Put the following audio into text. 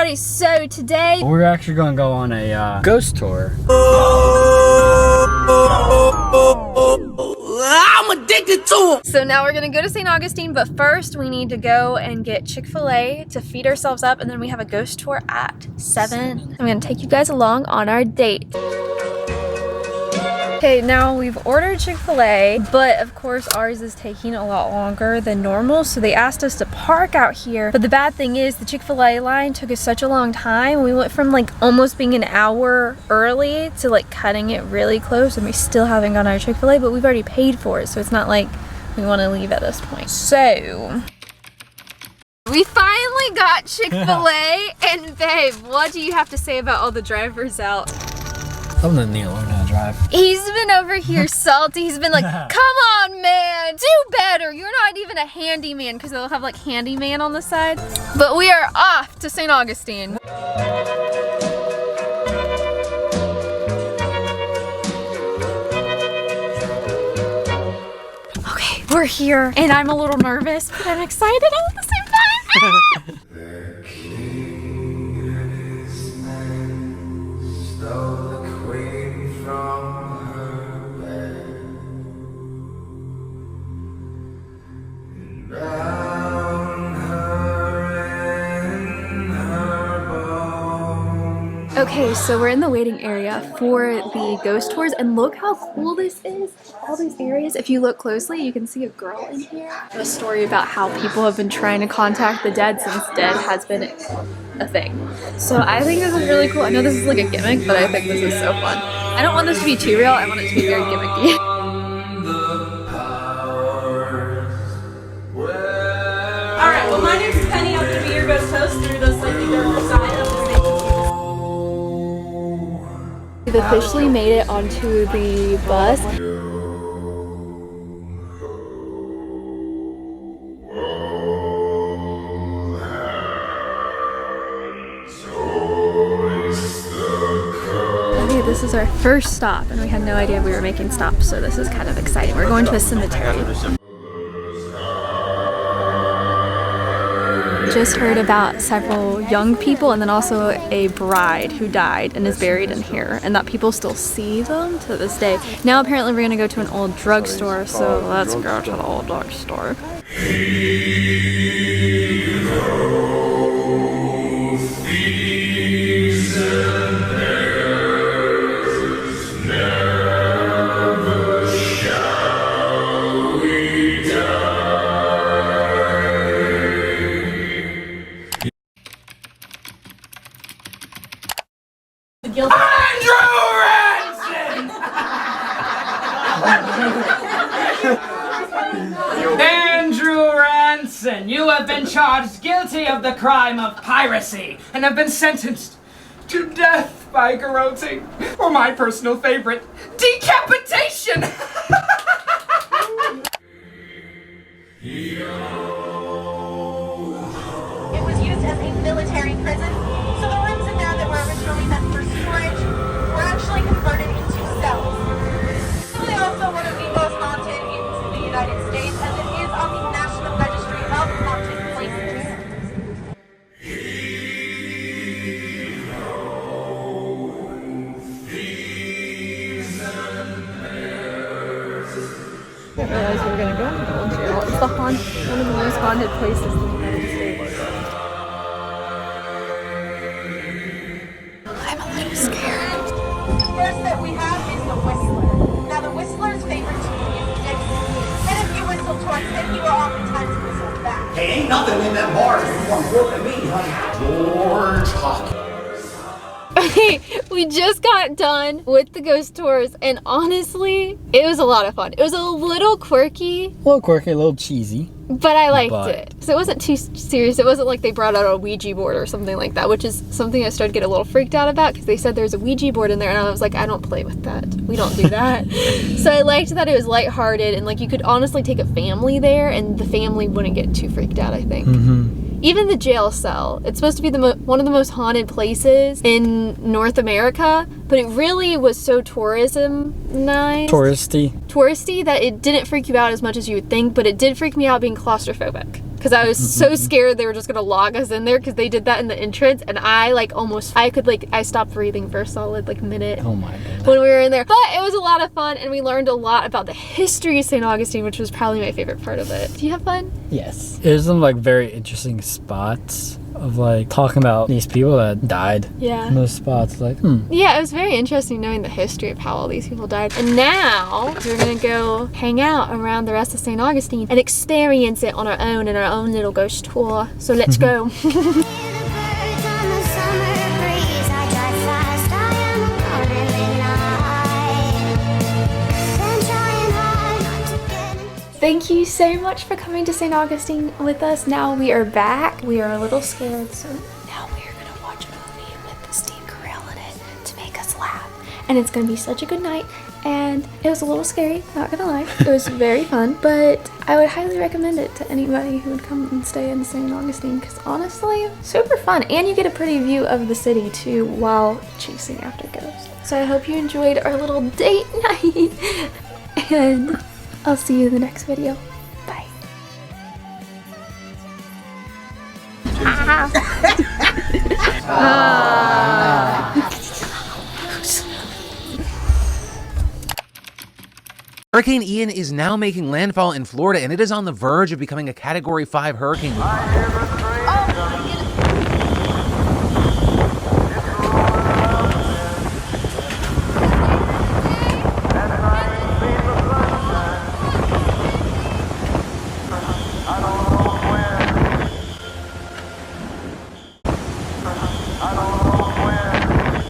everybody, so today we're actually going to go on a ghost tour. I'm addicted to it. So now we're gonna go to St. Augustine, but first we need to go and get Chick-fil-A to feed ourselves up, and then we have a ghost tour at 7. I'm gonna take you guys along on our date. Okay, now we've ordered Chick-fil-A, but of course ours is taking a lot longer than normal, so they asked us to park out here. But the bad thing is the Chick-fil-A line took us such a long time. We went from like almost being an hour early to like cutting it really close, and we still haven't gotten our Chick-fil-A, but we've already paid for it, so it's not like we want to leave at this point. So we finally got Chick-fil-A, and babe, what do you have to say about all the drivers out? I'm gonna need to learn how to drive. He's been over here salty. He's been like, come on, man, do better. You're not even a handyman, because they'll have like handyman on the side. But we are off to St. Augustine. Okay, we're here, and I'm a little nervous, but I'm excited all at the same time. The king and his men stole the queen from her bed and bound her in her bones. Okay, so we're in the waiting area for the ghost tours, and look how cool this is. All these areas, if you look closely, you can see a girl in here. I have a story about how people have been trying to contact the dead since dead has been a thing. So I think this is really cool. I know this is like a gimmick, but I think this is so fun. I don't want this to be too real. I want it to be very gimmicky. Alright, well my name's Penny. I'm going to be your ghost host through the slightly darker side of the stage. We've officially made it onto the bus. Okay, this is our first stop, and we had no idea we were making stops, so this is kind of exciting. We're going to a cemetery. Just heard about several young people and then also a bride who died and is buried in here, and that people still see them to this day. Now apparently we're gonna go to an old drugstore, so let's go to the old drugstore. Andrew Ranson, you have been charged guilty of the crime of piracy and have been sentenced to death by garroting, or my personal favorite, decapitation! It was used as a military prison, so the rooms in there that were originally meant for storage were actually converted into cells. It's really also one of the most haunted in the United States, as it is on the National Registry of Haunted Places. I didn't realize we were gonna go to the old jail. It's the one of the most haunted places in the United States. I'm a little scared. The first that we have is the Whistler. Now the Whistler's favorite tune is Dixie. And if you whistle towards him, he will oftentimes whistle back. Hey, ain't nothing in that bar if you want to work at me, honey. George Hawkins. Okay, we just got done with the ghost tours, and honestly, it was a lot of fun. It was a little quirky, A little quirky, a little cheesy. but I liked it. So it wasn't too serious. It wasn't like they brought out a Ouija board or something like that, which is something I started to get a little freaked out about, because they said there's a Ouija board in there, and I was like, I don't play with that. We don't do that. So I liked that it was lighthearted, and like you could honestly take a family there, and the family wouldn't get too freaked out, I think. Even the jail cell, it's supposed to be one of the most haunted places in North America, but it really was so touristy that it didn't freak you out as much as you would think, but it did freak me out being claustrophobic. because I was so scared they were just gonna log us in there because they did that in the entrance, and I like I stopped breathing for a solid like minute. Oh my god. When we were in there. But it was a lot of fun, and we learned a lot about the history of St. Augustine, which was probably my favorite part of it. Did you have fun? Yes. There's some like very interesting spots of like talking about these people that died. Yeah. In those spots, like, Yeah, it was very interesting knowing the history of how all these people died. And now we're gonna go hang out around the rest of St. Augustine and experience it on our own in our own little ghost tour. So let's go. Thank you so much for coming to St. Augustine with us. Now we are back. We are a little scared, so now we are gonna watch a movie with Steve Carell in it to make us laugh. And it's gonna be such a good night. And it was a little scary, not gonna lie. It was very fun, but I would highly recommend it to anybody who would come and stay in St. Augustine, because honestly, super fun. And you get a pretty view of the city too while chasing after ghosts. So I hope you enjoyed our little date night. And I'll see you in the next video. Bye. Hurricane Ian is now making landfall in Florida, and it is on the verge of becoming a Category 5 hurricane.